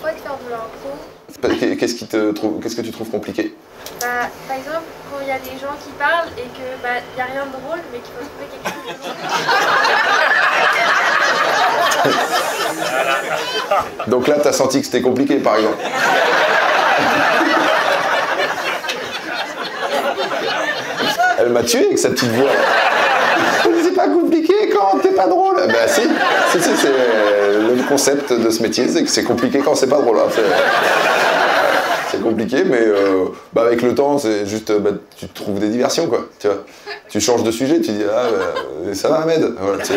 fois de faire de l'impro. Qu'est-ce que tu trouves compliqué? Bah, par exemple, quand il y a des gens qui parlent et que bah, y a rien de drôle, mais qu'il faut trouver quelque chose de drôle. Donc là, t'as senti que c'était compliqué, par exemple. Elle m'a tué avec sa petite voix. C'est pas compliqué quand t'es pas drôle. Bah si, c'est le concept de ce métier, c'est que c'est compliqué quand c'est pas drôle. Hein. C'est compliqué, mais bah avec le temps, c'est juste, bah, tu trouves des diversions, quoi. Tu vois, tu changes de sujet, tu dis ah bah, ça va Ahmed. Voilà, tu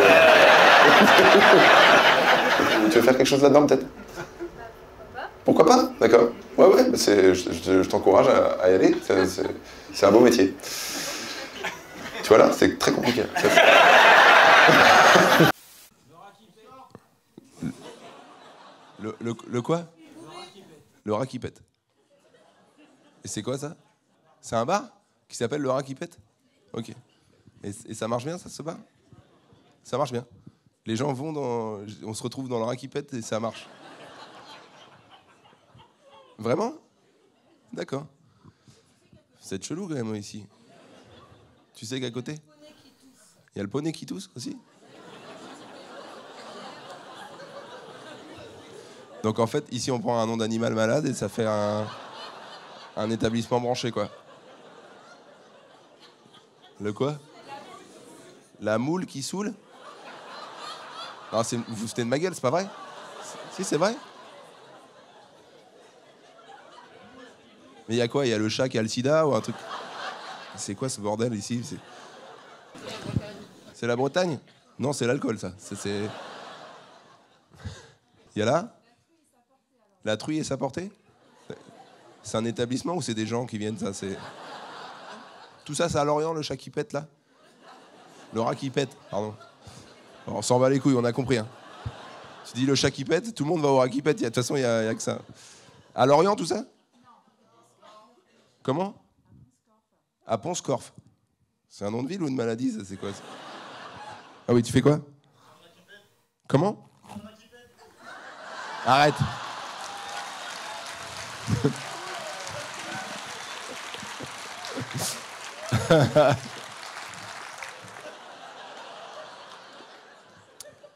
veux faire quelque chose là-dedans peut-être? Pourquoi pas? D'accord. Ouais, bah je t'encourage à y aller. C'est un beau métier. Tu vois là, c'est très compliqué. Le quoi? Le rat qui pète. Et c'est quoi ça? C'est un bar qui s'appelle le rat qui pète? Ok. Et ça marche bien, ça, ce bar? Ça marche bien. Les gens vont dans... On se retrouve dans le rat qui pète et ça marche. Vraiment? D'accord. C'est chelou quand même ici. Tu sais qu'à côté, il y a le poney qui tousse aussi. Donc en fait, ici on prend un nom d'animal malade et ça fait un établissement branché, quoi. Le quoi? La moule qui saoule? Non, vous vous foutez de ma gueule, c'est pas vrai? Si, c'est vrai? Mais il y a quoi? Il y a le chat qui a le sida ou un truc? C'est quoi ce bordel ici? C'est la Bretagne? Non, c'est l'alcool, ça. Il y a là? La truie et sa portée? C'est un établissement ou c'est des gens qui viennent, ça? Tout ça, c'est à Lorient, le chat qui pète, là? Le rat qui pète, pardon. On s'en bat les couilles, on a compris. Hein. Tu dis le chat qui pète, tout le monde va au rat qui pète. De toute façon, il n'y a que ça. À Lorient, tout ça? Comment? À Pont-Scorff. C'est un nom de ville ou une maladie, ça, c'est quoi ça? Ah oui, tu fais quoi? Comment? Arrête.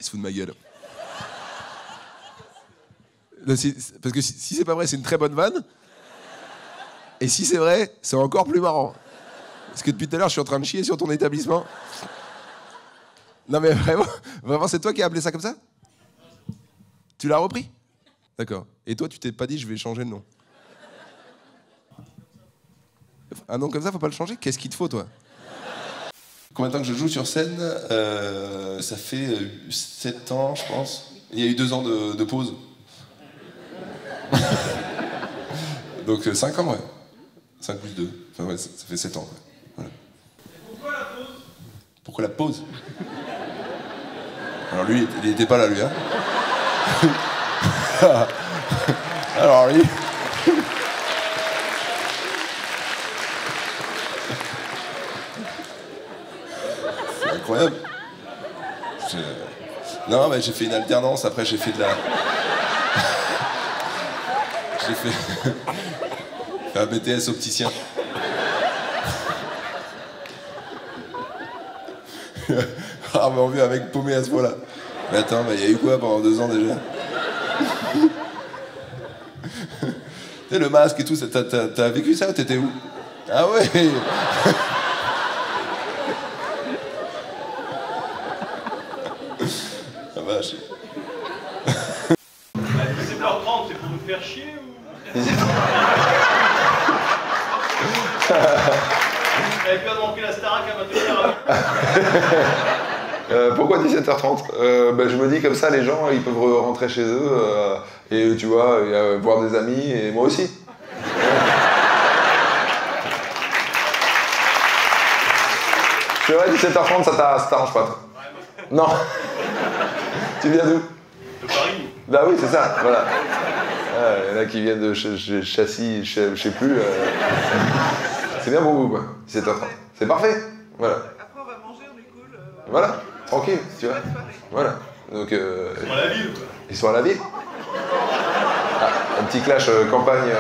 Il se fout de ma gueule. Parce que si c'est pas vrai, c'est une très bonne vanne. Et si c'est vrai, c'est encore plus marrant. Parce que depuis tout à l'heure, je suis en train de chier sur ton établissement. Non mais vraiment, c'est toi qui as appelé ça comme ça? Tu l'as repris? D'accord. Et toi, tu t'es pas dit, je vais changer le nom? Un nom comme ça, faut pas le changer? Qu'est-ce qu'il te faut, toi? Combien de temps que je joue sur scène? Ça fait 7 ans, je pense. Il y a eu 2 ans de pause. Donc 5 ans, ouais. 5 plus 2. Enfin, ouais, ça fait 7 ans. Ouais. Voilà. Pourquoi la pause? Pourquoi la pause? Alors lui, il était pas là, lui, hein. Alors lui... C'est incroyable. Non, mais j'ai fait une alternance, après j'ai fait de la... J'ai fait un BTS opticien. Rarement vu un mec paumé à ce point-là. Mais attends, il y a eu quoi pendant 2 ans déjà? Tu sais, le masque et tout, t'as vécu ça ou t'étais où? Ah ouais. Ah vache. 17h30, c'est pour nous faire chier ou... T'avais pu annoncer la Starac à 21h. Pourquoi 17h30? Je me dis comme ça, les gens, ils peuvent rentrer chez eux et tu vois, voir des amis et moi aussi. C'est vrai, 17h30, ça t'arrange pas, toi? Non. Tu viens d'où? De Paris. Bah oui, c'est ça, voilà. Il y en a qui viennent de Châssis, je sais plus. C'est bien pour vous, quoi. 17h30. C'est parfait. Voilà. Après, on va manger, on est cool. Voilà, tranquille, tu vois. Voilà. Donc, Ils sont à la ville, quoi. ils sont à la ville. Ah. petit clash campagne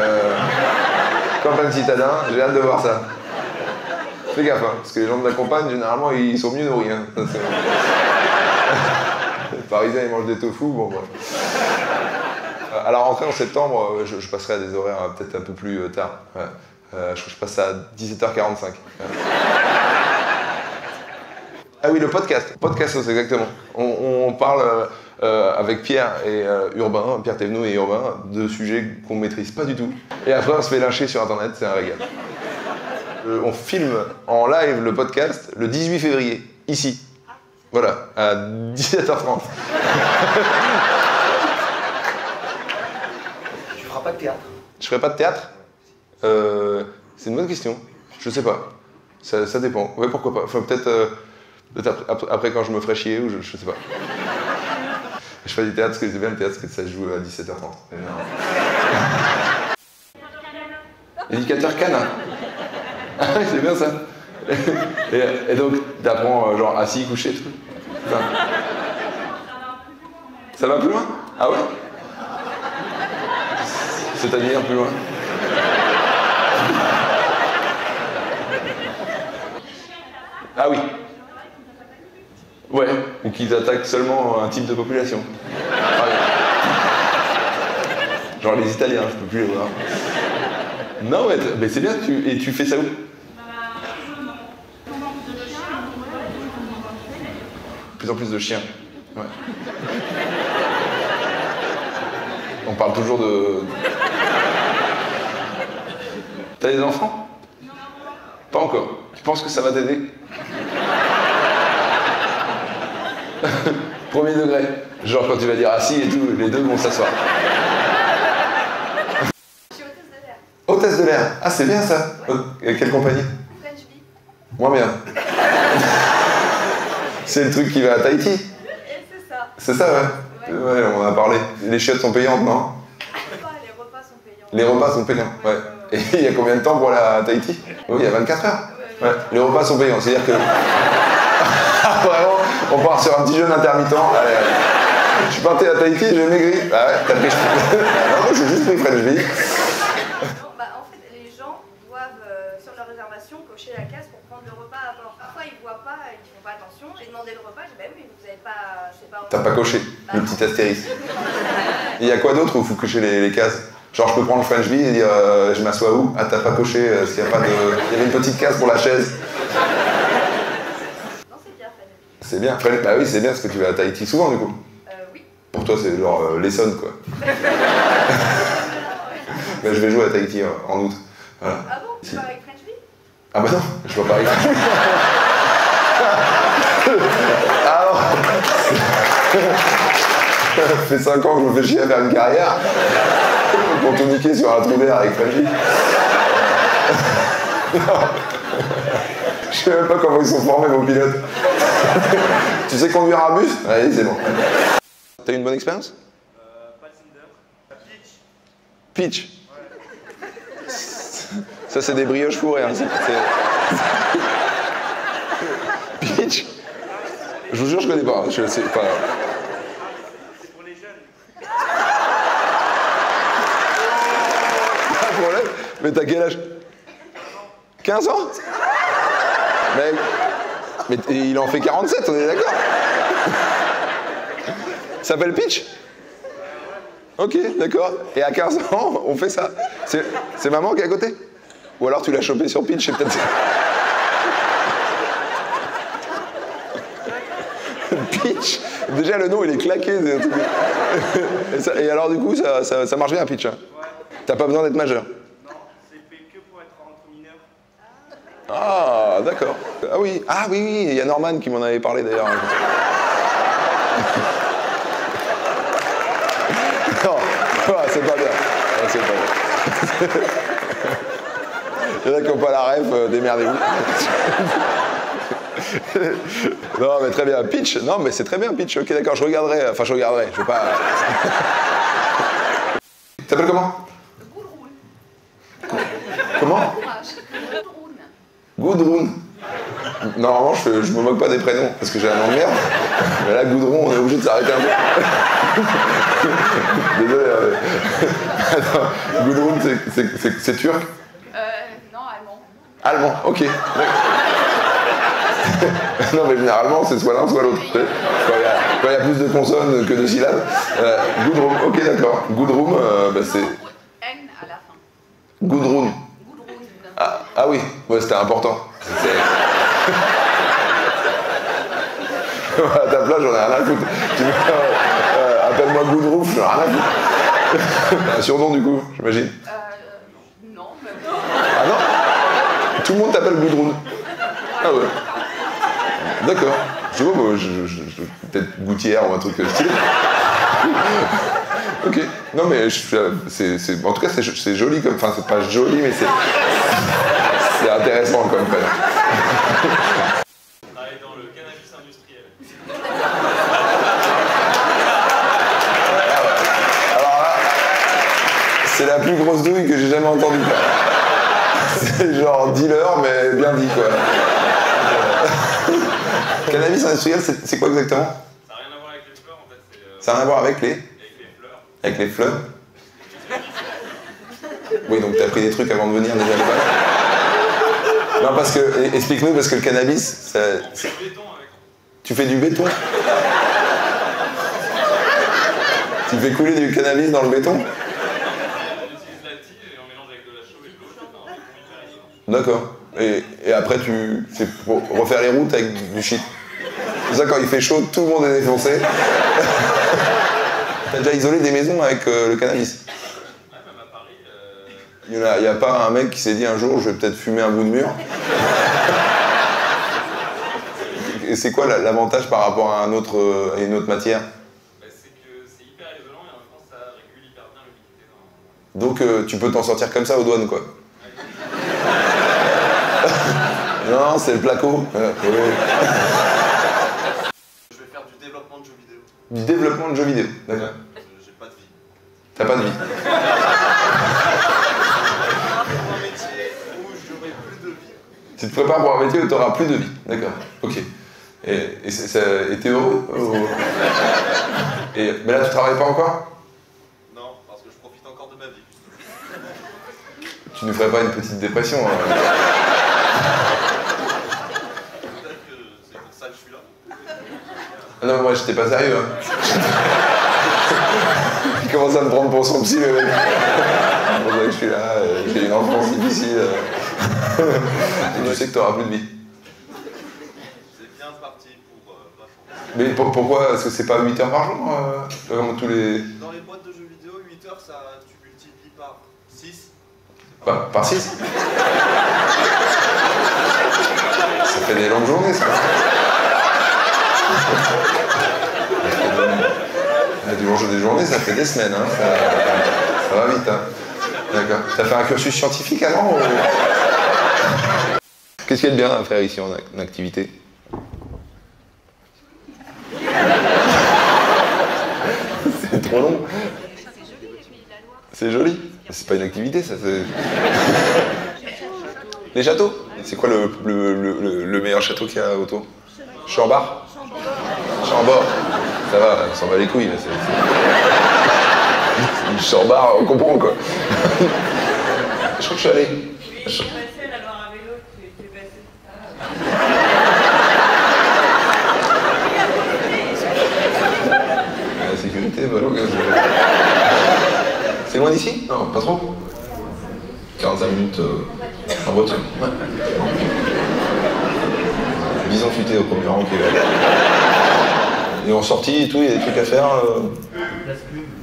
citadin, j'ai hâte de voir ça. Fais gaffe, hein, parce que les gens de la campagne, généralement, ils sont mieux nourris. Hein. Les Parisiens, ils mangent des tofu, bon, voilà. À la rentrée en septembre, je passerai à des horaires peut-être un peu plus tard. Ouais. Je passe à 17h45. Ah oui, le podcast. Podcast, c'est exactement. On parle avec Pierre et Urbain, Pierre Thévenot et Urbain, de sujets qu'on ne maîtrise pas du tout. Et après, on se fait lyncher sur Internet, c'est un régal. On filme en live le podcast le 18 février, ici. Voilà, à 17h30. Tu feras pas de théâtre? Je ferai pas de théâtre? C'est une bonne question. Je sais pas. Ça dépend. Ouais, pourquoi pas. Enfin, peut-être après quand je me ferai chier ou je sais pas. Je fais du théâtre parce que c'est bien le théâtre parce que ça se joue à 17h30. Éducateur canin. Ah oui, c'est bien ça. Et donc, t'apprends genre assis, couché, tout. Enfin, ça va plus loin? Ah ouais? C'est-à-dire plus loin? Ah oui. Ouais, ou qu'ils attaquent seulement un type de population. Genre les Italiens, je peux plus les voir. Non, mais c'est bien, et tu fais ça où? De plus en plus de chiens. Ouais. On parle toujours de... T'as des enfants? Pas encore. Tu penses que ça va t'aider? Premier degré. Genre quand tu vas dire assis et tout, les deux vont s'asseoir. Je suis hôtesse de l'air. Hôtesse de l'air. Ah, c'est bien ça. Quelle compagnie? French Bee. Moins bien. C'est le truc qui va à Tahiti. Et c'est ça. C'est ça, ouais. Ouais, on en a parlé. Les chiottes sont payantes, non? Les repas sont payants. Les repas sont payants, ouais. Et il y a combien de temps pour aller à Tahiti? Oui, il y a 24 heures. Ouais. Les repas sont payants, c'est-à-dire que... Vraiment, on part sur un petit jeûne intermittent. Allez. Je suis parti à Tahiti, j'ai maigri. Ah ouais, t'as pris... Non, j'ai juste pris French Bee. En fait, les gens doivent, sur leur réservation, cocher la case pour prendre le repas à bord. Parfois, ils ne voient pas, ils ne font pas attention. J'ai demandé le repas, j'ai dit, bah oui, vous n'avez pas... T'as pas coché, le petit astérisque. Il y a quoi d'autre où il faut cocher les cases? Genre, je peux prendre le French Bee et dire je m'assois où? Ah, t'as pas coché, parce qu'il y a pas de... Il y avait une petite case pour la chaise. Non, c'est bien, French Bee. C'est bien. Bah oui, c'est bien parce que tu vas à Tahiti souvent, du coup. Oui. Pour toi, c'est genre l'Essonne, quoi. Bah, je vais jouer à Tahiti en août. Voilà. Ah bon? Tu pars avec French Bee? Ah bah non, je vois pas avec French Bee. Ah non. Ça fait 5 ans que je me fais chier à faire une carrière pour tout niquer sur un trou d'air avec French Bee. Je sais même pas comment ils sont formés, vos pilotes. Tu sais conduire un bus? Allez, c'est bon. T'as eu une bonne expérience? Pas Tinder. Peach. Ça, c'est des brioches fourrées. Hein. Peach. Je vous jure, je connais pas. Je sais pas. C'est pour les jeunes. Pas de problème. Mais t'as quel âge? 15 ans? Mais il en fait 47, on est d'accord? Ça s'appelle Peach? Ok, d'accord. Et à 15 ans, on fait ça. C'est maman qui est à côté? Ou alors tu l'as chopé sur Peach et peut-être... Peach? Déjà, le nom, il est claqué. Et alors, du coup, ça marche bien, Peach, hein? T'as pas besoin d'être majeur? Non, c'est fait que pour être entre mineurs. Ah, d'accord. Ah oui, oui, il y a Norman qui m'en avait parlé d'ailleurs. Non, c'est pas bien. Non, c'est pas bien. Il y en a qui n'ont pas la ref, démerdez-vous. Non, mais très bien. Peach, non, mais c'est très bien, Peach. Ok, d'accord, je regarderai. Enfin, je regarderai. Je vais pas. T'appelles comment? Comment? Goudron. Normalement, je me moque pas des prénoms parce que j'ai un nom de merde. Mais là, Goudron, on est obligé de s'arrêter un peu. Désolé. Attends, Gudrun, c'est turc? Non, allemand. Allemand, ok. Non, mais généralement, c'est soit l'un, soit l'autre. Quand il y a plus de consonnes que de syllabes. Gudrun, ok, d'accord. Gudrun, bah, c'est... N à la fin. Gudrun. Ah oui, ouais, c'était important. À ta place, j'en ai rien à foutre. Tu veux, appelle-moi Gudrun, j'en ai rien à foutre. Un surnom, du coup, j'imagine. Non, mais... Ah non? Tout le monde t'appelle Gudrun. Ah ouais. D'accord. Je vois, moi, peut-être Gouttière ou un truc stylé. Ok. Non, mais en tout cas, c'est joli comme. Enfin, c'est pas joli, mais c'est intéressant comme prénom. Travaille dans le cannabis industriel. Alors là, c'est la plus grosse douille que j'ai jamais entendue. C'est genre dealer, mais bien dit, quoi. Cannabis industriel, c'est quoi exactement? Ça n'a rien à voir avec les fleurs, en fait. Ça n'a rien à voir avec les fleurs. Avec les fleurs? Oui, donc t'as pris des trucs avant de venir déjà à l'école? Non, parce que, explique-nous, parce que le cannabis, ça... On fait du béton avec. Tu fais du béton? Tu fais couler du cannabis dans le béton? On utilise la tige et on mélange avec de la chaux et de l'eau, c'est un béton hyper D'accord. Et après, c'est pour refaire les routes avec du shit. C'est ça, quand il fait chaud, tout le monde est défoncé. T'as déjà isolé des maisons avec le cannabis? Ouais, même à Paris. Il n'y a pas un mec qui s'est dit un jour, je vais peut-être fumer un bout de mur? Et c'est quoi l'avantage par rapport à une autre matière? C'est que c'est hyper isolant et en même temps ça régule hyper bien l'humidité dans... Donc tu peux t'en sortir comme ça aux douanes, quoi. Non, c'est le placo. Je vais faire du développement de jeux vidéo. Du développement de jeux vidéo, d'accord. J'ai pas de vie. T'as pas de vie. Un métier où j'aurai plus de vie. Tu te prépares pour un métier où t'auras plus de vie, d'accord. Ok. Et t'es heureux mais là, tu travailles pas encore? Non, parce que je profite encore de ma vie. Tu ne ferais pas une petite dépression? Peut-être que c'est pour ça que je suis là. Ah non, mais moi, j'étais pas sérieux. Hein. Il commence à me prendre pour son psy, le mec. C'est pour ça que je suis là, j'ai une enfance difficile. Et tu sais que t'auras plus de vie. C'est bien parti pour vachement. Mais pourquoi? Parce que c'est pas 8 heures par jour, comme tous les... Dans les boîtes de jeux vidéo, 8 heures, ça, tu multiplies par 6. Par 6? Ça fait des longues journées, ça. Des journées, ça fait des semaines, hein. Ça va vite, hein. D'accord. T'as fait un cursus scientifique avant ou... Qu'est-ce qu'il y a de bien à faire ici en activité? C'est trop long. C'est joli. C'est pas une activité, ça. Les châteaux? C'est quoi le meilleur château qu'il y a autour? Chambord? Chambord. Ça va, on s'en bat les couilles. Chambord, on comprend quoi. Je crois que je suis allé. Je suis passé à la Loire à vélo, tu es passé. La sécurité, bah non, c'est loin d'ici? Non, pas trop. 45 minutes en voiture. Ouais. Bison futé au premier rang qui est là. Et en sortie et tout, il y a des trucs à faire.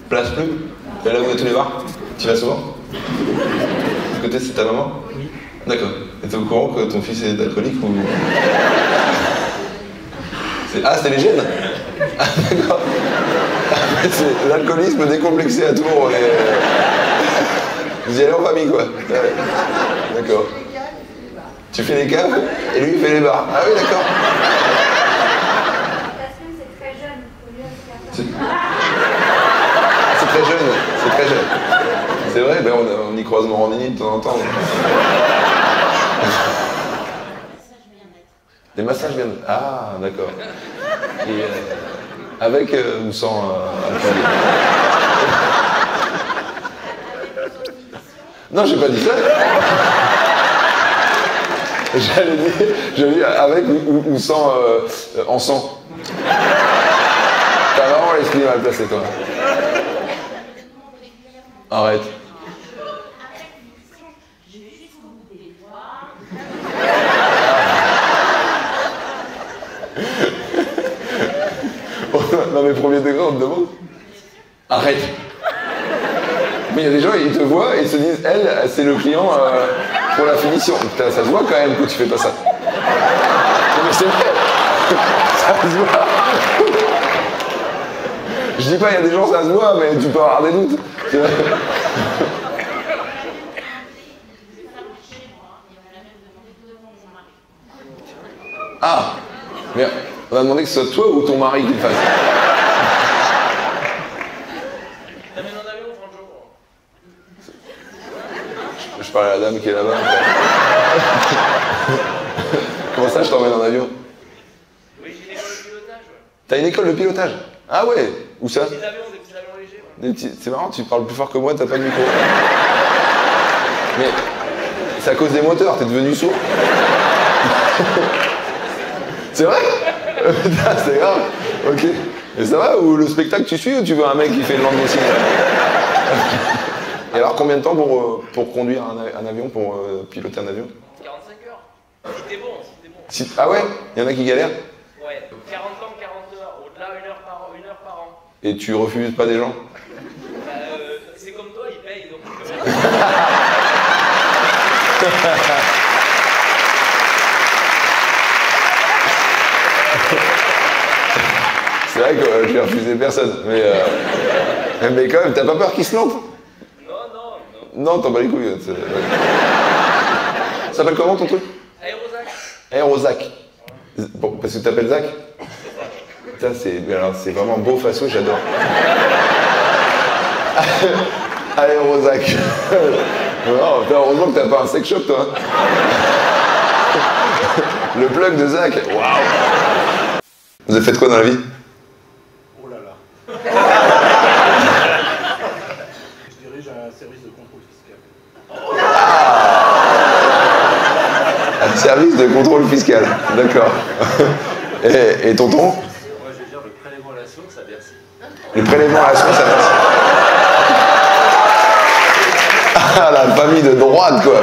Place Plume. C'est là où il y a tous les bars. Tu y vas souvent? À côté, c'est ta maman? Oui. D'accord. Et t'es au courant que ton fils est alcoolique ou... Ah, c'était les gènes? Ah, d'accord. C'est l'alcoolisme décomplexé à Tours. Vous y allez en famille, quoi. Ouais. D'accord. Tu fais les caves et lui, il fait les bars. Ah oui, d'accord. C'est très jeune. C'est très jeune, c'est très jeune. C'est vrai, ben on y croise Morandini de temps en temps. Des massages bien-être. Ah, d'accord. Et avec ou sans alcool? Non, j'ai pas dit ça. J'allais dire avec ou sans, en sang. T'as vraiment l'esprit mal placé, toi. Arrête. Dans mes premiers degrés, on te demande. Arrête. Mais il y a des gens, ils te voient et ils se disent, elle, c'est le client pour la finition. Putain, ça se voit quand même que tu fais pas ça. Mais c'est vrai. Ça se voit. Je dis pas, il y a des gens, ça se voit, mais tu peux avoir des doutes. Ah, mais on a demandé que ce soit toi ou ton mari qui le fasse. T'amènes en avion 30 jours. Je parle à la dame qui est là-bas. Comment ça, je t'emmène en avion? Oui, j'ai une école de pilotage, ouais. T'as une école de pilotage? Ah ouais? Où ça? Des petits avions légers, ouais. C'est marrant, tu parles plus fort que moi, t'as pas de micro. Mais c'est à cause des moteurs, t'es devenu sourd. C'est vrai? Putain, c'est grave. Ok. Et ça va? Ou le spectacle tu suis ou tu veux un mec qui fait le langue des signes? Et alors combien de temps pour conduire un avion, pour piloter un avion? 45 heures. Si t'es bon, si t'es bon. Ah ouais? Il y en a qui galèrent? Ouais, 40 ans, 40 heures. Au-delà, 1 heure par an. Et tu refuses pas des gens? C'est comme toi, ils payent, donc... C'est vrai que je vais refuser personne, mais quand même, t'as pas peur qu'ils se lancent? Non. Non, t'en bats les couilles. Ça s'appelle comment ton truc? Aérozac. Aérozac. Bon, parce que t'appelles Zach? Ça, c'est vraiment beau façon, j'adore. Aérozac. Non, heureusement que t'as pas un sex shop, toi. Le plug de Zach. Waouh. Vous avez fait quoi dans la vie? Oh là là. Je dirige un service de contrôle fiscal. Un service de contrôle fiscal, d'accord. Et tonton? Moi, je vais dire le prélèvement à la source à Bercy. Le prélèvement à la source à Bercy. Ah, la famille de droite, quoi.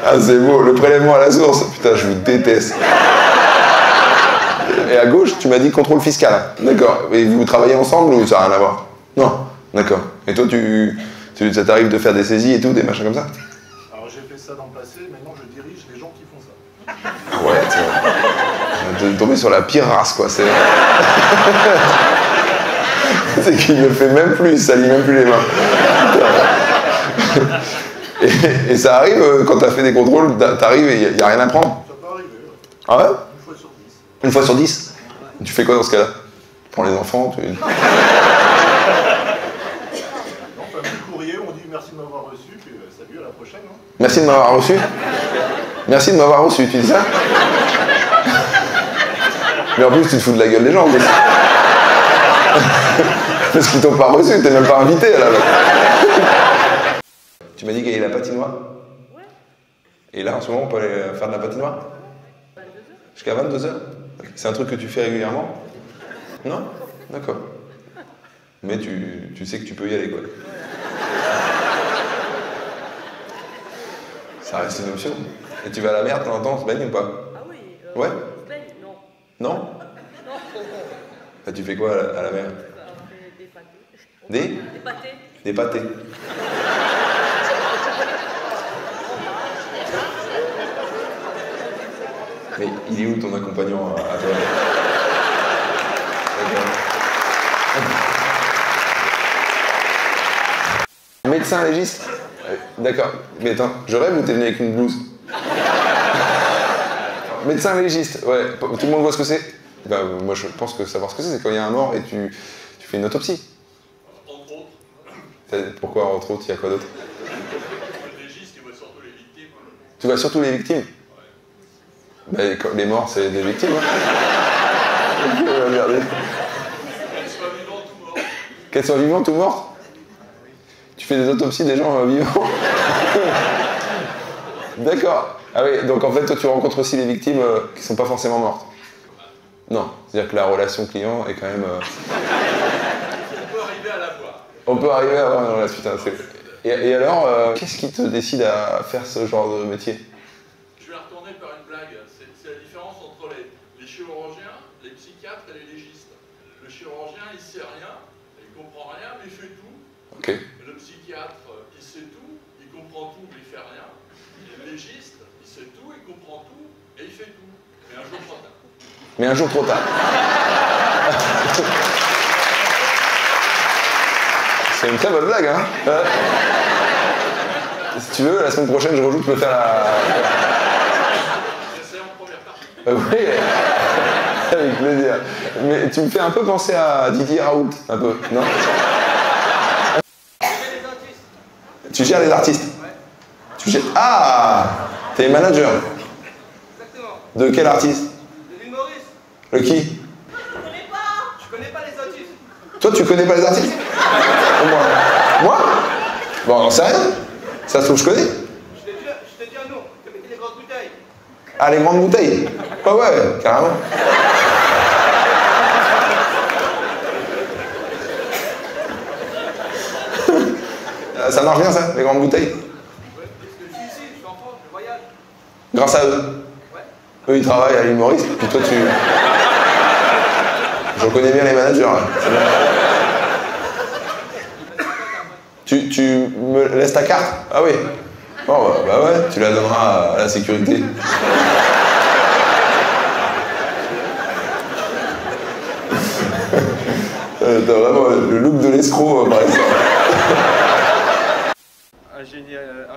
Ah, c'est beau, le prélèvement à la source. Putain, je vous déteste. Et à gauche, tu m'as dit contrôle fiscal. D'accord. Et vous travaillez ensemble ou ça n'a rien à voir? Non. D'accord. Et toi, ça t'arrive de faire des saisies et tout, des machins comme ça? Alors j'ai fait ça dans le passé, maintenant je dirige les gens qui font ça. Ah ouais, tu vas tomber sur la pire race, quoi. C'est qu'il ne le fait même plus, il salit même plus les mains. Et ça arrive, quand t'as fait des contrôles, t'arrives et il n'y a rien à prendre? Ça peut arriver, ouais. Ah ouais? Une fois sur 10. Une fois sur 10? Tu fais quoi dans ce cas-là? Tu prends les enfants, Non, famille, courrier, on dit merci de m'avoir reçu, puis salut, à la prochaine. Hein. Merci de m'avoir reçu. Merci de m'avoir reçu, tu dis ça? Mais en plus, tu te fous de la gueule des gens, en plus. Parce qu'ils t'ont pas reçu, t'es même pas invité, là. Tu m'as dit qu'il y avait la patinoire? Ouais. Et là, en ce moment, on peut aller faire de la patinoire? 22h. Jusqu'à 22h? C'est un truc que tu fais régulièrement? Non? D'accord. Mais tu sais que tu peux y aller, quoi. Ça reste une option. Et tu vas à la mer, de temps en temps, on se baigne ou pas? Ah oui. Ouais. On se baigne? Non. Non? Non. Bah, tu fais quoi à la mer? On fait des pâtés. Des? Des pâtés. Des pâtés. Mais il est où ton accompagnant à toi? Médecin légiste? D'accord. Mais attends, je rêve ou t'es venu avec une blouse? Médecin légiste, ouais. Tout le monde voit ce que c'est? Bah, moi je pense que savoir ce que c'est quand il y a un mort et tu fais une autopsie. Entre autres, Pourquoi entre autres, il y a quoi d'autre? le légiste, il voit surtout les victimes. Tu vois surtout les victimes? Bah, les morts, c'est des victimes. Hein. Regardez. Qu'elles soient vivantes ou mortes. Qu'elles soient vivantes ou mortes? Tu fais des autopsies des gens vivants. D'accord. Ah oui, donc en fait, toi, tu rencontres aussi les victimes qui sont pas forcément mortes. Non, c'est-à-dire que la relation client est quand même... On peut arriver à la voir. On peut arriver à avoir une relation, putain, et alors, qu'est-ce qui te décide à faire ce genre de métier? Je vais la retourner par une blague. C'est la différence entre les chirurgiens, les psychiatres et les légistes. Le chirurgien, il sait rien, il comprend rien, mais il fait tout. Ok. Le psychiatre, il sait tout, il comprend tout, mais il fait rien. Le légiste, il sait tout, il comprend tout, et il fait tout. Mais un jour trop tard. Mais un jour trop tard. C'est une très bonne blague, hein. Si tu veux, la semaine prochaine, je rejoue, tu peux faire la... J'essaie en première partie. Oui, avec plaisir. Mais tu me fais un peu penser à Didier Raoult, un peu, non? Tu gères les artistes? Ouais. Tu gères... Ah! T'es manager? Exactement. De quel artiste? De l'humoriste. Le qui? Je connais pas les artistes. Toi, tu connais pas les artistes? Moi? Bon, on sait rien. Ça se trouve, je connais. Je te dis un nom. Tu mettais les grosses bouteilles. Ah, les grandes bouteilles? Ah ouais, carrément. Ça marche bien, ça, les grandes bouteilles? Ouais, parce que je suis ici, je suis en France, je voyage. Grâce à eux? Ouais. Eux, ils travaillent à l'humoriste, puis toi, tu... Je connais bien les managers, là. C'est bien. Tu me laisses ta carte? Ah oui. Bon, bah ouais, tu la donneras à la sécurité. T'as vraiment le look de l'escroc, par exemple.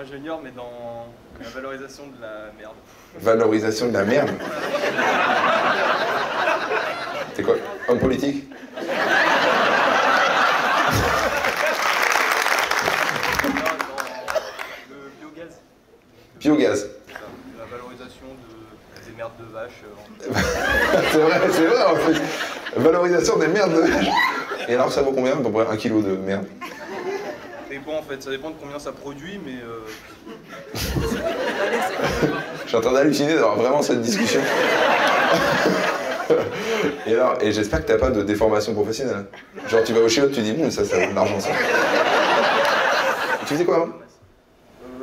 Ingénieur, mais dans la valorisation de la merde. Valorisation de la merde. C'est quoi? Homme politique? Le biogaz. Biogaz. La valorisation des merdes de vache. C'est vrai en fait. Valorisation des merdes de vache. Et alors ça vaut combien à peu près 1 kilo de merde? Ça dépend en fait, ça dépend de combien ça produit, mais Je suis en train d'halluciner d'avoir vraiment cette discussion. Et alors, et j'espère que t'as pas de déformation professionnelle. Genre tu vas au chiottes, tu dis bon ça vaut de l'argent ça. Tu faisais quoi avant?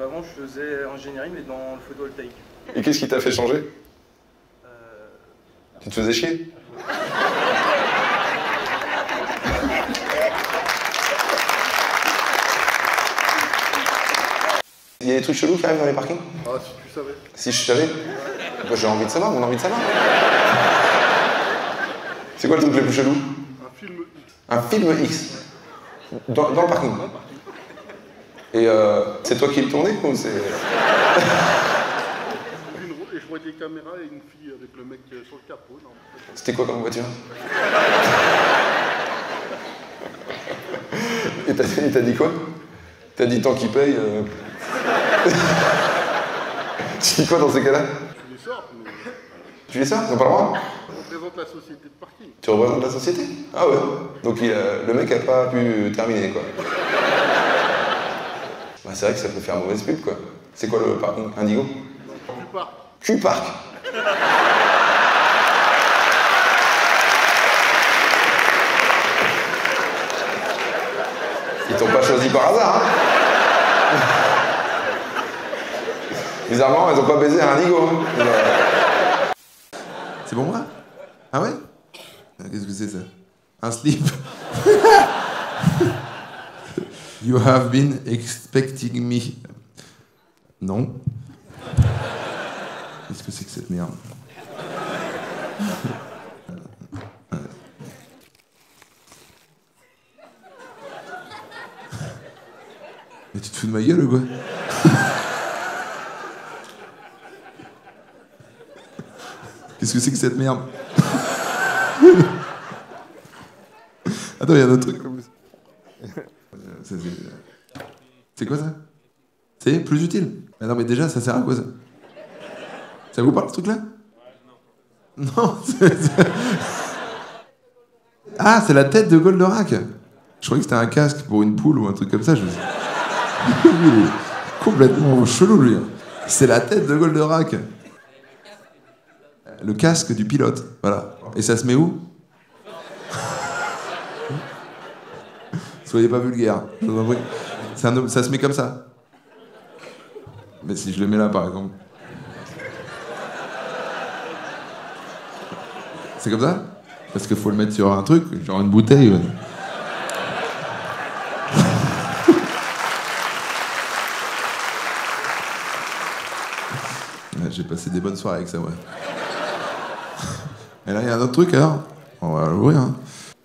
Avant je faisais ingénierie mais dans le photovoltaïque. Et qu'est-ce qui t'a fait changer? Tu te faisais chier? Il y a des trucs chelous qui arrivent dans les parkings? Ah, si tu savais. Si je savais? Moi j'ai envie de savoir, on a envie de savoir. C'est quoi le truc le plus chelou? Un film X. Un film X. Dans le parking. Et c'est toi qui le tournais ou c'est... Et je vois des caméras et une fille avec le mec sur le capot. Non. C'était quoi comme voiture? Et t'as dit quoi? T'as dit tant qu'il paye... Tu dis quoi dans ces cas-là? Tu les sors, mais Tu les sors? Ils ont pas le droit? on représente la société de parking. Tu représentes la société? Ah ouais. Donc le mec a pas pu terminer quoi. Bah, c'est vrai que ça peut faire mauvaise pub quoi. C'est quoi le parking? Indigo? Tu pars. Q-Park. Ils t'ont pas choisi par hasard, hein? Bizarrement, ils ont pas baisé un Indigo. Hein. C'est pour moi? Ah ouais? Qu'est-ce que c'est ça? Un slip? You have been expecting me. Non. Qu'est-ce que c'est que cette merde? Mais tu te fous de ma gueule ou quoi? Qu'est-ce que c'est que cette merde? Attends, il y a un autre truc en plus. C'est quoi ça? C'est plus utile. Ah non mais déjà, ça sert à quoi ça? Ça vous parle ce truc-là? Non, Ah, c'est la tête de Goldorak. Je croyais que c'était un casque pour une poule ou un truc comme ça. Je me suis... Il est complètement chelou, lui. C'est la tête de Goldorak. Le casque du pilote, voilà. Et ça se met où? Soyez pas vulgaire, je vous en prie. Ça se met comme ça. Mais si je le mets là, par exemple. C'est comme ça? Parce qu'il faut le mettre sur un truc, genre une bouteille. Ouais. J'ai passé des bonnes soirées avec ça, ouais. Et là, il y a un autre truc, alors. On va l'ouvrir. Hein.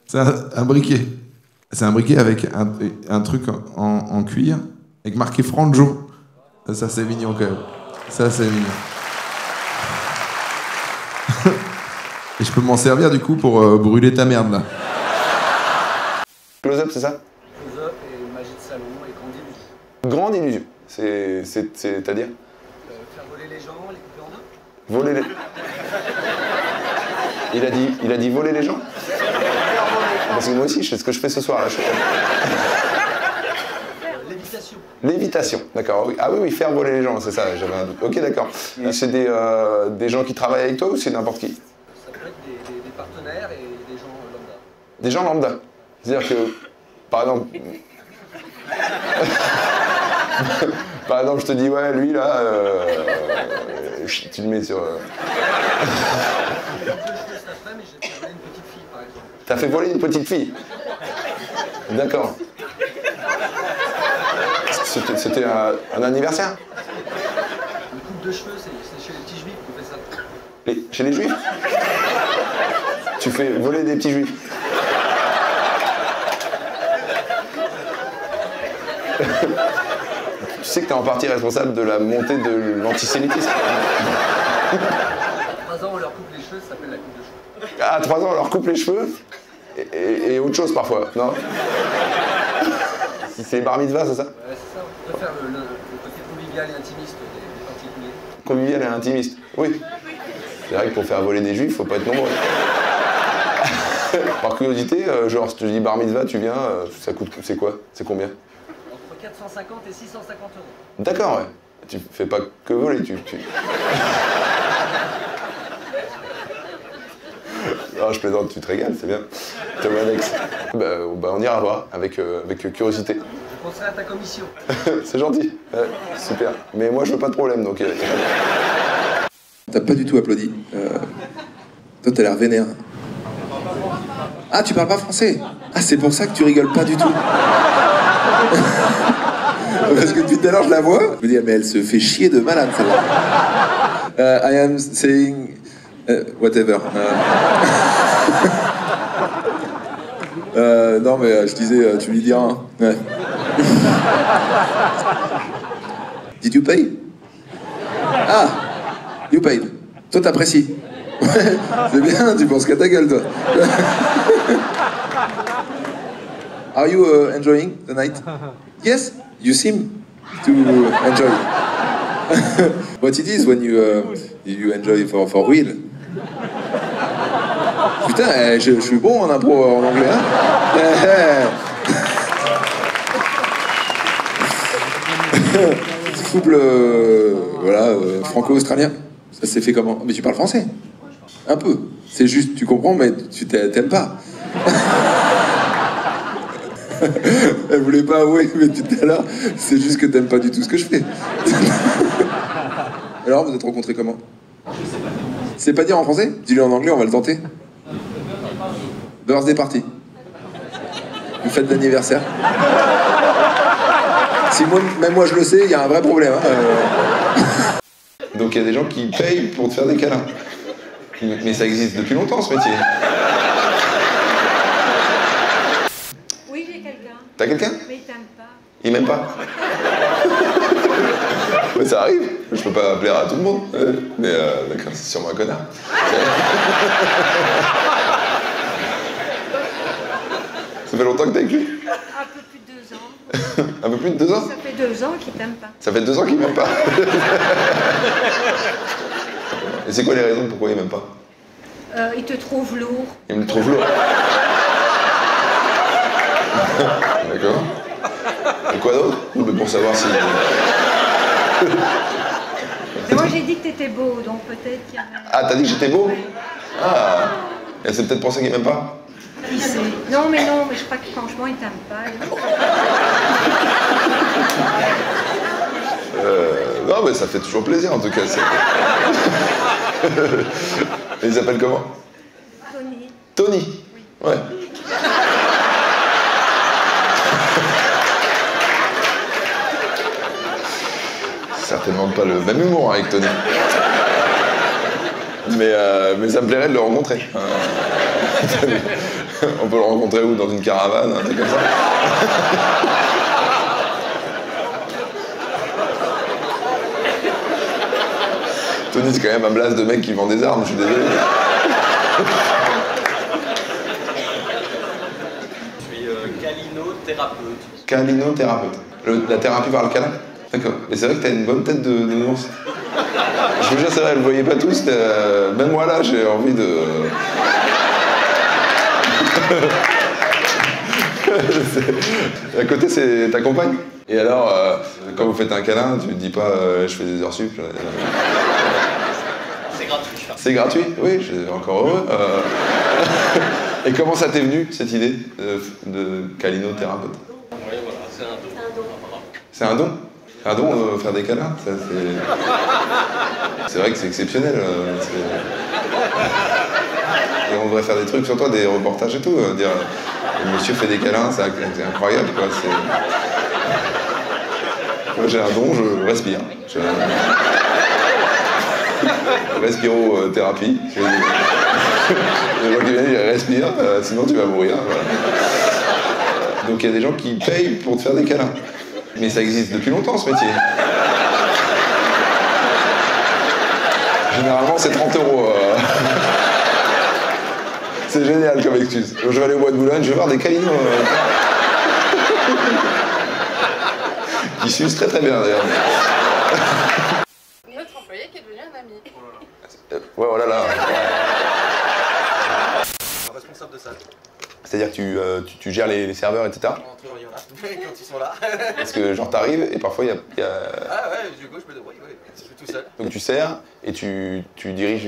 C'est un briquet. C'est un briquet avec un truc en cuir, avec marqué Franjo. Ça, c'est mignon, quand même. Ça, c'est mignon. Et je peux m'en servir, du coup, pour brûler ta merde, là. Close-up, c'est ça? Close-up et magie de salon et grande illusion. Grande illusion. C'est-à-dire? Faire voler les gens, les couper en deux. Voler les... Il a dit voler les gens? Parce que moi aussi, c'est ce que je fais ce soir. Là, Lévitation. Lévitation, d'accord. Oui. Ah oui, faire voler les gens, c'est ça, j'avais un doute. Ok, d'accord. C'est des gens qui travaillent avec toi ou c'est n'importe qui? Ça peut être des partenaires et des gens lambda. Des gens lambda. C'est-à-dire que, par exemple... par exemple, je te dis, ouais, lui, là, tu le mets sur... T'as fait voler une petite fille? D'accord. C'était un anniversaire? Une coupe de cheveux, c'est chez les petits juifs qu'on fait ça. Chez les juifs? Tu fais voler des petits juifs? Tu sais que t'es en partie responsable de la montée de l'antisémitisme? À 3 ans, on leur coupe les cheveux, ça s'appelle la coupe de cheveux. À 3 ans, on leur coupe les cheveux? Et autre chose parfois, non? C'est bar mitzvah, c'est ça? Ouais, c'est ça. On peut faire le côté convivial et intimiste des particuliers. Convivial et intimiste, oui. C'est vrai que pour faire voler des juifs, faut pas être nombreux. Par curiosité, genre, si je te dis bar mitzvah, tu viens, ça coûte, c'est quoi? C'est combien? Entre 450 et 650 euros. D'accord, ouais. Tu fais pas que voler, Non, je plaisante, tu te régales, c'est bien. T'as mon Alex. Bah, on ira voir, avec curiosité. Je penserai à ta commission. C'est gentil, ouais, super. Mais moi, je veux pas de problème, donc... T'as pas du tout applaudi. Toi, t'as l'air vénère. Ah, tu parles pas français? Ah, c'est pour ça que tu rigoles pas du tout. Parce que depuis tout à l'heure, je la vois. Je me dis, mais elle se fait chier de malade, celle-là. I am saying... whatever. Non, mais je disais, tu lui dis rien. Ouais. Did you pay? Ah, you paid. Toi, t'apprécies. Ouais, c'est bien, tu penses qu'à ta gueule, toi. Are you enjoying the night? Yes, you seem to enjoy. What it is when you enjoy for real. Putain, je suis bon en impro en anglais, hein. Couple, voilà, franco-australien. Ça s'est fait comment? Mais tu parles français? Un peu. C'est juste, tu comprends, mais tu t'aimes pas. Elle voulait pas avouer, mais tout à l'heure, c'est juste que t'aimes pas du tout ce que je fais. Alors, vous êtes rencontrés comment? C'est pas dire en français? Dis-le en anglais, on va le tenter. Birthday party. Une fête d'anniversaire. Si même moi je le sais, il y a un vrai problème. Hein. Donc il y a des gens qui payent pour te faire des câlins. Mais ça existe depuis longtemps, ce métier. Oui, j'ai quelqu'un. T'as quelqu'un? Mais il t'aime pas. Il m'aime pas? Mais ça arrive, je peux pas plaire à tout le monde. Mais d'accord, c'est sûrement un connard. Ça fait longtemps que t'es avec lui? Un peu plus de 2 ans. Un peu plus de 2 ans? Ça fait 2 ans qu'il t'aime pas. Ça fait 2 ans qu'il m'aime pas. Et c'est quoi les raisons pourquoi il m'aime pas? Il te trouve lourd. Il me trouve lourd. D'accord. Et quoi d'autre? Mais pour savoir si... Mais moi j'ai dit que t'étais beau, donc peut-être qu'il y en a... Ah, t'as dit que j'étais beau? Ah. Et c'est peut-être pour ça qu'il m'aime pas? Qui sait? Non, mais je crois que franchement, il t'aime pas. Non, mais ça fait toujours plaisir en tout cas. Ils s'appellent comment? Tony. Tony? Oui. Ouais. Certainement pas le même humour avec Tony. Mais ça me plairait de le rencontrer. On peut le rencontrer où? Dans une caravane, un truc comme ça? Tony, c'est quand même un blast de mec qui vend des armes, je suis désolé. Je suis câlinothérapeute. Câlinothérapeute. La thérapie par le câlin? D'accord. Mais c'est vrai que t'as une bonne tête de nounours. Je vous jure, c'est vrai, vous le voyez pas tous. Même moi là, j'ai envie de... À côté, c'est ta compagne. Et alors, quand vous faites un câlin, tu dis pas je fais des heures sup. C'est gratuit. C'est gratuit? Oui, je suis encore heureux. Et comment ça t'est venu, cette idée de câlinothérapeute? Oui, voilà, c'est un don. C'est un don? Un don, faire des câlins? C'est vrai que c'est exceptionnel. Et on devrait faire des trucs sur toi, des reportages et tout. Dire, le monsieur fait des câlins, c'est incroyable, quoi. Moi, j'ai un don, je respire. Respirothérapie. Les gens qui viennent, ils respirent, sinon tu vas mourir. Voilà. Donc il y a des gens qui payent pour te faire des câlins. Mais ça existe depuis longtemps, ce métier. Généralement, c'est 30 €. C'est génial comme excuse. Je vais aller au bois de Boulogne, je vais voir des câlins. Qui s'usent très très bien, d'ailleurs. Notre employé qui est devenu un ami. Ouais, voilà, là. Responsable de salle. C'est-à-dire que tu gères les serveurs, etc. Entre il y en a, quand ils sont là. Parce que genre t'arrives et parfois il y a... Ah ouais, du coup je me débrouille, oui, je suis tout seul. Donc tu sers et tu diriges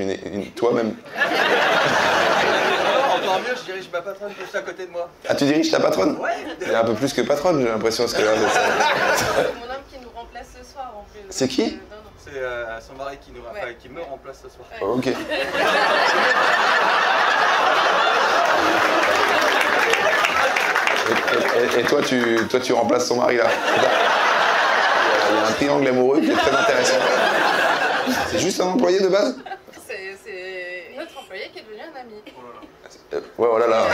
toi-même. Encore mieux, je dirige ma patronne juste à côté de moi. Ah, tu diriges ta patronne? Ouais. Il y a un peu plus que patronne, j'ai l'impression. C'est mon homme qui nous remplace ce soir en plus. C'est qui? C'est son mari qui, qui me remplace ce soir. Oh, ok. Et toi, tu remplaces son mari là? Il y a un triangle amoureux qui est très intéressant. C'est juste un employé de base? C'est notre employé qui est devenu un ami. Ouais, voilà, là.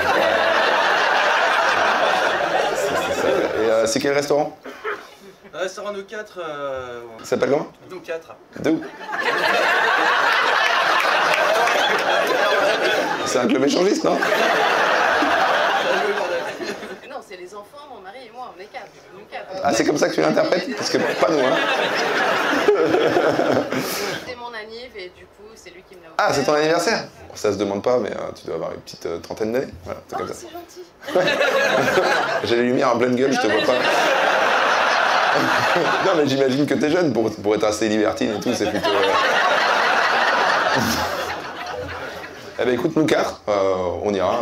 Et c'est quel restaurant? Un restaurant nous 4. Ça s'appelle comment? Nous 4. D'où? C'est un club échangiste, non? Non, c'est les enfants, mon mari et moi, on est 4. Nous 4. Ah, c'est comme ça que tu l'interprètes? Parce que pas nous, hein. C'est mon anniv et du coup, c'est lui qui me l'a offert. Ah, c'est ton anniversaire? Bon, ça se demande pas, mais tu dois avoir une petite trentaine d'années. Voilà, c'est comme ça. C'est gentil. J'ai les lumières en pleine gueule, je te vois pas. Non, mais j'imagine que t'es jeune pour être assez libertine et tout, c'est plutôt... Eh ben écoute, nous 4, on ira.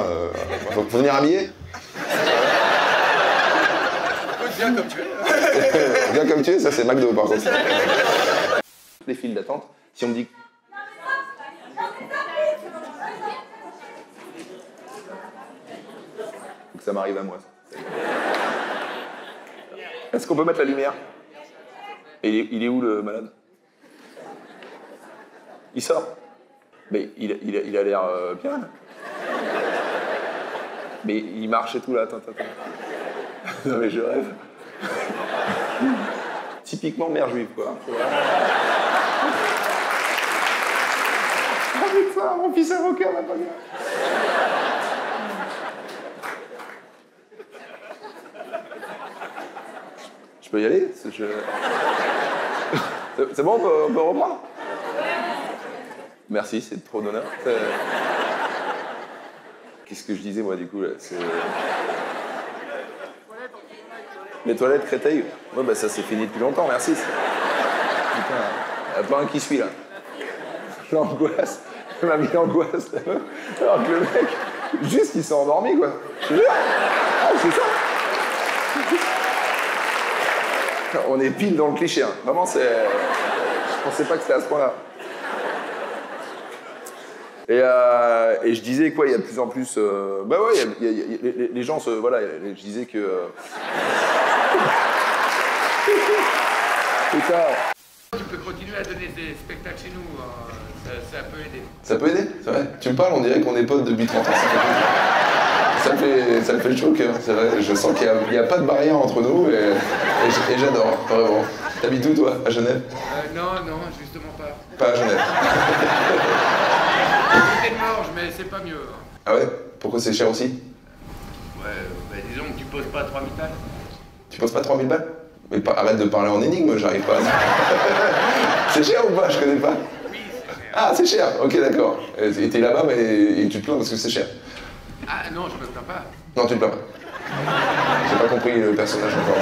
Faut venir habiller? Viens comme tu es. Viens comme tu es, ça c'est McDo par contre. Les files d'attente, si on me dit... Faut que ça m'arrive à moi, ça. Est-ce qu'on peut mettre la lumière? Et il est où le malade? Il sort? Mais il a l'air bien. Mais il marche et tout là, attends. Non mais je rêve. Typiquement mère juive quoi. Oh putain, mon fils avocat va pas bien. Je peux y aller? C'est bon, on peut reprendre? Merci, c'est trop d'honneur. Qu'est-ce que je disais moi du coup là? Les toilettes Créteil. Ouais, bah ça c'est fini depuis longtemps, merci. Putain, y a pas un qui suit là. L'angoisse. Elle m'a mis l'angoisse. Alors que le mec, juste il s'est endormi quoi. Je te jure. Ah, c'est ça. On est pile dans le cliché. Hein. Vraiment, c'est. Je pensais pas que c'était à ce point-là. Et je disais quoi, il y a de plus en plus. Bah ouais, les gens se. Voilà, je disais que. Putain. Tu peux continuer à donner des spectacles chez nous, ça peut aider. Ça peut aider, c'est vrai. Tu me parles, on dirait qu'on est potes depuis 30 ans. Ça me fait chaud au cœur, c'est vrai. Je sens qu'il n'y a pas de barrière entre nous et j'adore, vraiment. T'habites où toi, à Genève? Non, justement pas. Pas à Genève. C'est de Morges, mais c'est pas mieux. Ah ouais? Pourquoi c'est cher aussi? Ouais, bah disons que tu poses pas 3000 balles. Tu poses pas 3000 balles? Mais arrête de parler en énigme, j'arrive pas à... C'est cher ou pas? Je connais pas. Oui, c'est cher. Ah, c'est cher, ok, d'accord. Et t'es là-bas, mais tu te plains parce que c'est cher. Ah non, je me plains pas. Non, tu te plains pas. J'ai pas compris le personnage encore.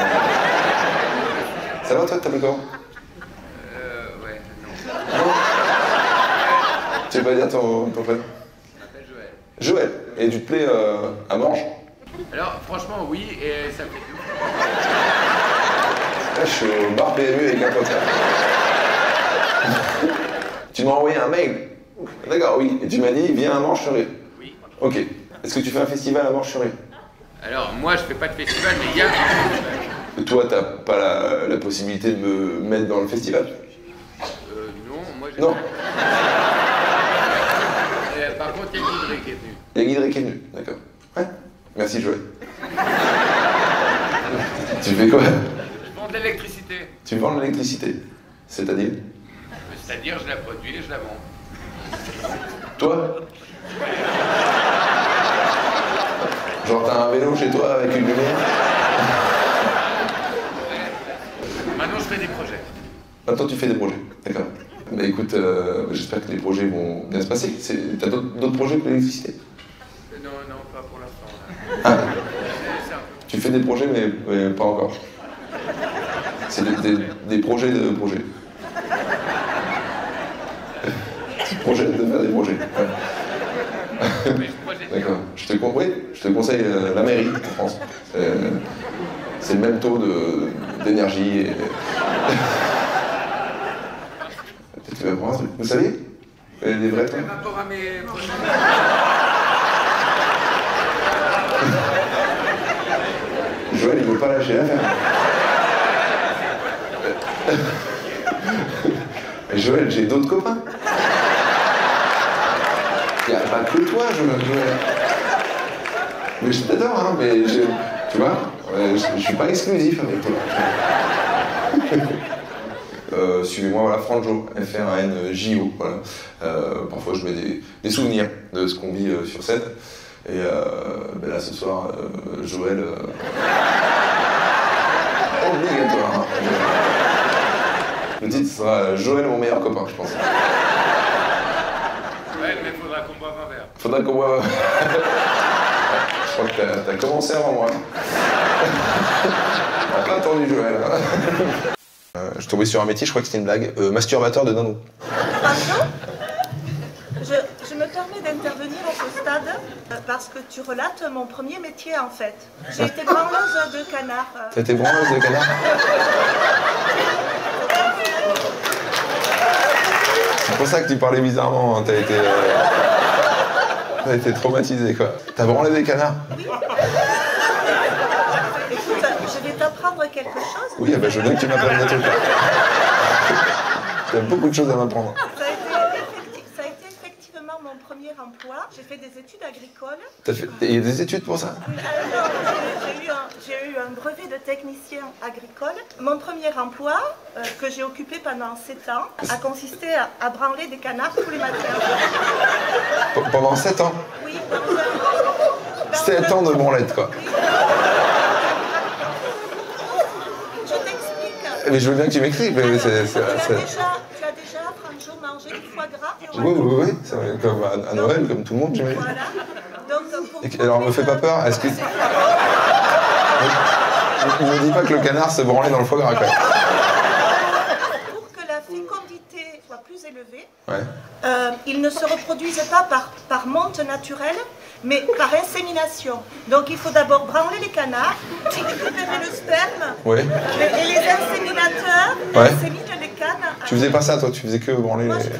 Ça va, toi, t'appelles comment? Ouais, non. Tu veux pas dire ton prénom? Je m'appelle Joël. Joël. Et tu te plais à Morges? Alors, franchement, oui, et ça me fait tout. Là, je suis au bar PMU avec un pote. Tu m'as envoyé un mail? D'accord, oui. Et tu m'as dit, viens à Morges-sur-Rire. Oui. Ok. Est-ce que tu fais un festival à Morges-sur-Rire? Alors, moi, je fais pas de festival, mais il y a un festival. Toi, t'as pas la possibilité de me mettre dans le festival? Non, moi, j'ai... Non. Par contre, il y a Guy Drey qui est venu. Il y a Guy Drey qui est venu, d'accord. Ouais. Merci, Joël. Tu fais quoi? Je vends de l'électricité. Tu vends de l'électricité? C'est-à-dire? C'est-à-dire, je la produis et je la vends. Toi? Genre, t'as un vélo chez toi avec une lumière? Maintenant, je fais des projets. Maintenant, tu fais des projets, d'accord. Bah écoute, j'espère que les projets vont bien se passer. T'as d'autres projets que l'électricité? Non, pas pour l'instant. Ah. C'est un peu... Tu fais des projets, mais pas encore. C'est des projets de projets. Tu projettes de faire des projets. Ouais. D'accord. Je te conseille la mairie en France. C'est le même taux d'énergie. Et... Peut-être tu vas prendre un truc. Vous savez? Les vrais temps. Par rapport à mes projets. Joël, il veut pas lâcher l'affaire. Joël, j'ai d'autres copains. Il n'y a pas que toi, Joël. Mais je t'adore, hein, mais tu vois, je suis pas exclusif avec toi. Suivez-moi, voilà, Franjo, F-R-A-N-J-O, voilà. Parfois je mets des souvenirs de ce qu'on vit sur scène. Et ben là, ce soir, Joël... obligatoire. Hein. Le titre sera Joël, mon meilleur copain, je pense. Ouais, mais faudra qu'on boive un verre. Faudra qu'on boive... Je crois que t'as commencé avant moi. T'as pas attendu Joël. Je tombais sur un métier, je crois que c'était une blague. Masturbateur de dindon. Pardon ? Je me permets d'intervenir à ce stade parce que tu relates mon premier métier en fait. J'ai été branleuse de canard. T'as été branleuse de canard? C'est pour ça que tu parlais bizarrement, hein. T'as été traumatisé quoi. T'as branlé des canards? Oui. Écoute, je vais t'apprendre quelque chose. Oui, bah, je veux bien que tu m'apprennes des trucs. Il y a beaucoup de choses à m'apprendre. Ça a été effectivement mon premier emploi. J'ai fait des études agricoles. Il y a des études pour ça? J'ai eu un brevet de technicien agricole. Mon premier emploi, que j'ai occupé pendant 7 ans, a consisté à branler des canards tous les matins. Pendant 7 ans? Oui, pendant 7 ans de branlette, quoi. Oui. Je t'explique. Mais je veux bien que tu m'écrives. Tu as déjà, Franjo, mangé du foie gras? Oui. C'est comme à Noël, comme tout le monde, j'imagine. Voilà. Donc, alors, me fais pas peur. Est-ce que... me dis pas que le canard se branlait dans le foie gras quand même. Pour que la fécondité soit plus élevée, Ouais. ils ne se reproduisent pas par monte naturelle, mais par insémination. Donc il faut d'abord branler les canards, récupérer le sperme, Ouais. et les inséminateurs inséminent les cannes. Tu faisais pas ça toi, tu faisais que branler les...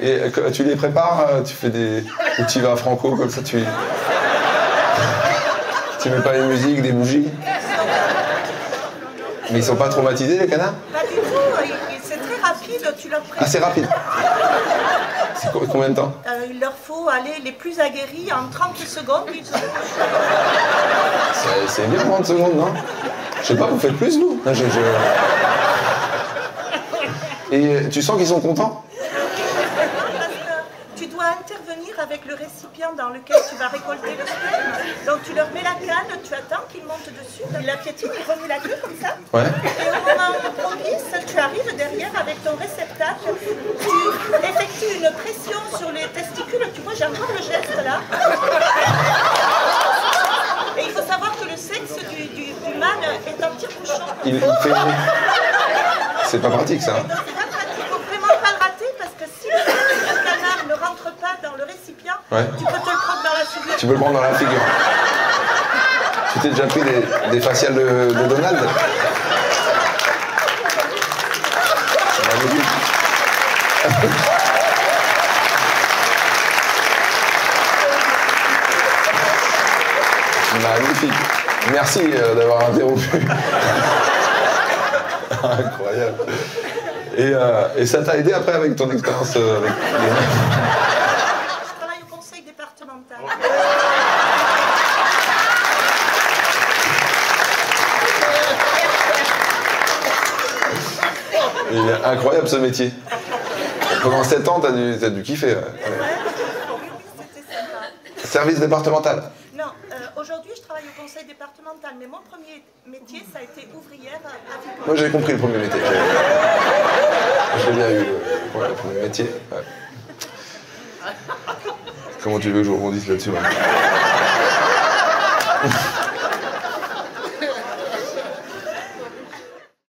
Et tu les prépares, tu fais des... Ou tu vas à Franco comme ça, tu mets pas les musiques, des bougies? Mais ils sont pas traumatisés les canards? Pas du tout, c'est très rapide, tu leur prépares. Ah c'est rapide. C'est combien de temps? Il leur faut aller les plus aguerris en 30 secondes. C'est bien 30 secondes, non? Je sais pas, vous faites plus vous? Non, Et tu sens qu'ils sont contents? Tu dois intervenir avec le récipient dans lequel tu vas récolter le sperme. Donc tu leur mets la canne, tu attends qu'ils montent dessus, ils la piétinent, ils remuent la queue comme ça. Ouais. Et au moment propice, tu arrives derrière avec ton réceptacle, tu effectues une pression sur les testicules, tu vois, j'ai encore le geste là. Et il faut savoir que le sexe du mâle est un petit bouchon. Il fait... C'est pas pratique ça. Il ne faut vraiment pas le rater parce que si le canard ne rentre pas dans le récipient, tu peux te le prendre dans la figure. Tu peux le prendre dans la figure. Tu t'es déjà pris des faciales de Donald? C'est magnifique. Magnifique. Merci d'avoir interrompu. Incroyable. Et ça t'a aidé après avec ton expérience avec les meufs? Je travaille au conseil départemental. Il est incroyable ce métier. Pendant 7 ans, t'as dû kiffer. Ouais. C'était sympa. Service départemental. Non, aujourd'hui je travaille au conseil départemental, mais mon premier métier ça a été ouvrière à Vicomte. Moi j'ai compris le premier métier. Je l'ai bien eu, le premier métier. Ouais. Comment tu veux que je rebondisse là-dessus?